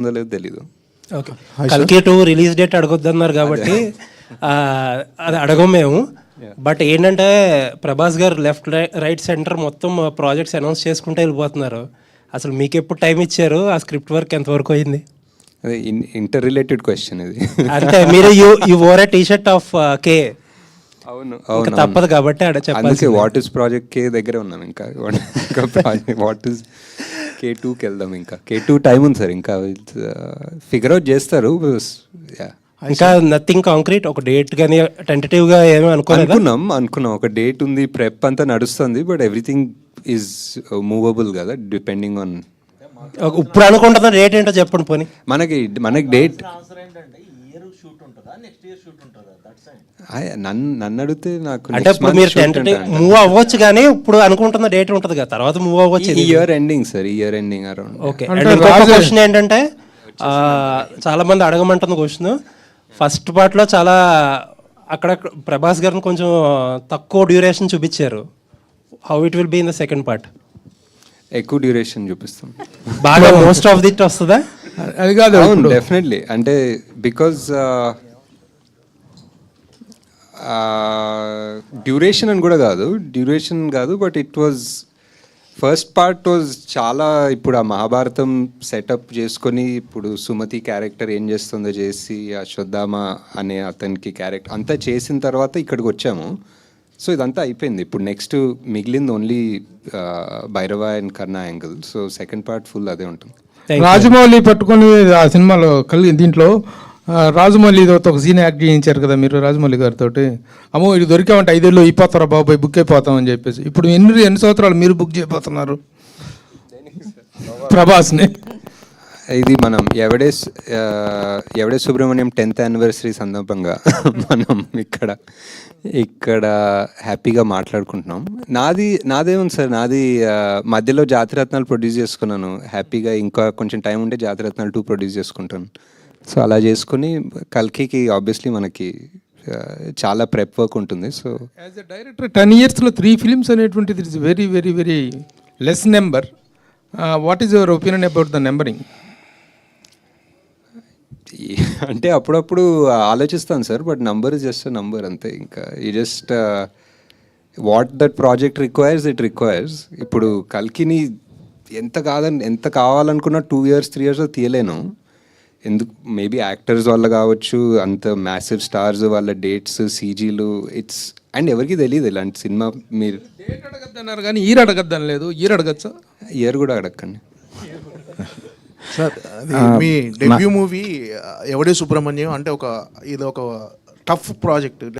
ఉందో లేదో తెలీదు. ఓకే, కల్కి 2 రిలీజ్ డేట్ అడగొద్దన్నారు కాబట్టి అది అడగం మేము. బట్ ఏంటంటే ప్రభాస్ గారు లెఫ్ట్ రైట్ సెంటర్ మొత్తం ప్రాజెక్ట్స్ అనౌన్స్ చేసుకుంటూ వెళ్ళిపోతున్నారు. అసలు మీకు ఎప్పుడు టైం ఇచ్చారు? ఆ స్క్రిప్ట్ వర్క్ ఎంతవరకు అయింది? అదే ఇంటర్ రిలేటెడ్ క్వశ్చన్ ఇది. అంటే మీరు you wore T shirt of K. అవును ఇంకా తప్పదు కాబట్టి అందుకే వాట్ ఇస్ ప్రాజెక్ట్ కే దగ్గరే ఉన్నాను. ఇంకా వాట్ ఇస్ K2కి వెళ్దాం. ఇంకా K2 టైం ఉంది సార్, ఇంకా ఫిగర్ అవుట్ చేస్తారు. ఇంకా నథింగ్ కాంక్రీట్, ఒక డేట్ కానీ టెంటేటివ్ గా ఏమీ అనుకున్నాం ఒక డేట్ ఉంది, ప్రెప్ అంతా నడుస్తుంది. బట్ ఎవ్రీథింగ్ ఈజ్ మూవబుల్ కదా, డిపెండింగ్ ఆన్. ఇప్పుడు అనుకుంటున్న డేట్ ఏంటో చెప్పండి పోనీ. మనకి డేట్ నన్ను అడిగితే నాకు అంటే ఇప్పుడు మీరు టెంటేటివ్ మూవ్ అవ్వచ్చు, కానీ ఇప్పుడు అనుకుంటున్న డేట్ ఉంటుంది కదా, తర్వాత మూవ్ అవ్వచ్చు. Year ending sir, year ending around. Okay, question ఏంటంటే చాలా మంది అడగమంటున్న క్వశ్చన్, ఫస్ట్ పార్ట్లో చాలా అక్కడ ప్రభాస్ గారిని కొంచెం తక్కువ డ్యూరేషన్ చూపించారు. How it will be in the second part? ఎక్కువ డ్యూరేషన్ చూపిస్తాం, బాగా మోస్ట్ ఆఫ్ దిట్ వస్తుందా? అది కాదు, డెఫినెట్లీ. అంటే బికాజ్ డ్యూరేషన్ అని కూడా కాదు, but it was first part was చాలా. ఇప్పుడు ఆ మహాభారతం సెటప్ చేసుకొని, ఇప్పుడు సుమతి క్యారెక్టర్ ఏం చేస్తుందో చేసి, అశ్వత్థామ అనే అతనికి క్యారెక్టర్ అంతా చేసిన తర్వాత ఇక్కడికి వచ్చాము. సో ఇదంతా అయిపోయింది. ఇప్పుడు నెక్స్ట్ మిగిలింది only Bhairava and Karna angle. So second part full అదే ఉంటుంది. రాజమౌళి పట్టుకొని ఆ సినిమాలో దీంట్లో రాజమౌళి ఒక సీన్ యాక్ట్ చేయించారు కదా మీరు రాజమౌళి గారితో. అమ్మో ఇది దొరికామంటే 5 ఏళ్ళు అయిపోతారా బాబాయ్, బుక్ అయిపోతామని చెప్పేసి. ఇప్పుడు ఎన్ని సంవత్సరాలు మీరు బుక్ చేయబోతున్నారు ప్రభాస్ని? ఇది మనం ఎవడే సుబ్రహ్మణ్యం 10th యానివర్సరీ సందర్భంగా మనం ఇక్కడ హ్యాపీగా మాట్లాడుకుంటున్నాం. నాదేముంది సార్, నాది మధ్యలో జాతిరత్నాలు ప్రొడ్యూస్ చేసుకున్నాను హ్యాపీగా. ఇంకా కొంచెం టైం ఉంటే జాతిరత్నాలు 2 ప్రొడ్యూస్ చేసుకుంటాను. సో అలా చేసుకుని కల్కికి ఆబ్వియస్లీ మనకి చాలా ప్రెప్ వర్క్ ఉంటుంది. So as a director 10 yearsలో 3 films అనేటువంటిది it's very very very less number. What is your opinion about the numbering? అంటే అప్పుడప్పుడు ఆలోచిస్తాను sir, but number is just number అంతే. ఇంకా ఈ just what that project requires it requires. ఇప్పుడు కల్కిని ఎంత కావాలనుకున్నా 2 years 3 years తీయలేను. ఎందుకు, మేబీ యాక్టర్స్ వల్ల కావచ్చు, అంత మ్యాసివ్ స్టార్స్ వాళ్ళ డేట్స్, సీజీలు, ఇట్స్ అండ్ ఎవరికి తెలియదు ఇలాంటి సినిమా. మీరు డేట్ అడగద్దన్నారు కానీ ఇయర్ అడగద్దని లేదు. ఇయర్ అడగచ్చా? ఇయర్ కూడా అడగండి సార్. మీ డెబ్యూ మూవీ ఎవడే సుబ్రహ్మణ్యం అంటే ఇది ఒక టఫ్ ప్రాజెక్ట్.